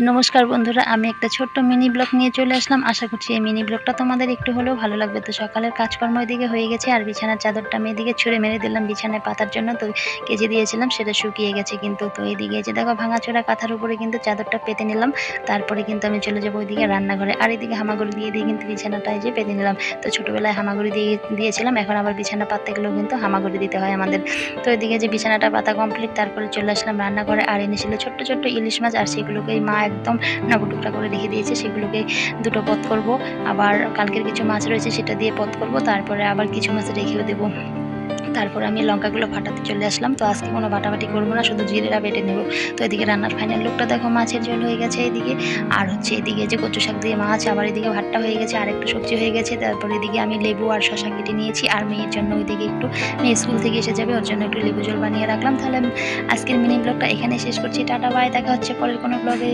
নমস্কার বন্ধুরা, আমি একটা ছোট্ট মিনি ব্লগ নিয়ে চলে আসলাম। আশা করছি এই মিনি ব্লগটা তোমাদের একটু হলেও ভালো লাগবে। তো সকালের কাজকর্ম এদিকে হয়ে গেছে আর বিছানার চাদরটা আমি এদিকে ছুঁড়ে মেরে দিলাম বিছানায় পাতার জন্য। তো কেচে দিয়েছিলাম সেটা শুকিয়ে গেছে কিন্তু। তো এদিকে এই যে দেখো ভাঙাচোরা কাঁথার উপরে কিন্তু চাদরটা পেতে নিলাম। তারপরে কিন্তু আমি চলে যাবো ওইদিকে রান্নাঘরে। আর এদিকে হামাগুড়ি দিয়ে কিন্তু বিছানাটা এই যে পেতে নিলাম। তো ছোটবেলায় হামাগুড়ি দিয়েছিলাম। এখন আবার বিছানা পাততে গেলেও কিন্তু হামাগুড়ি দিতে হয় আমাদের। তো এদিকে যে বিছানাটা পাতা কমপ্লিট, তারপরে চলে আসলাম রান্নাঘরে। আর এনেছিল ছোট্ট ছোট্ট ইলিশ মাছ, আর সেগুলোকেই মা একদম টুকরা করে রেখে দিয়েছে। সেগুলোকে দুটো পদ করব, আবার কালকের কিছু মাছ রয়েছে সেটা দিয়ে পদ করব, তারপরে আবার কিছু মাছ রেখেও দেবো। তারপরে আমি লঙ্কাগুলো ফাটাতে চলে আসলাম। তো আজকে কোনো বাটাবাটি করবো না, শুধু জিরেটা বেটে নেব। তো এদিকে রান্নার ফাইনাল লুকটা দেখো, মাছের ঝোল হয়ে গেছে এদিকে। আর হচ্ছে এদিকে যে কচু শাক দিয়ে মাছ, আবার এদিকে ভাতটা হয়ে গেছে, আর একটু সবজি হয়ে গেছে। তারপরে এদিকে আমি লেবু আর শশা কেটে নিয়েছি, আর মেয়ের জন্য ওইদিকে একটু, মেয়ে স্কুল থেকে এসে যাবে, ওর জন্য একটু লেবু জল বানিয়ে রাখলাম। তাহলে আজকের মিনি ব্লগটা এখানে শেষ করছি। টাটা বাই, দেখা হচ্ছে পরের কোনো ব্লগে।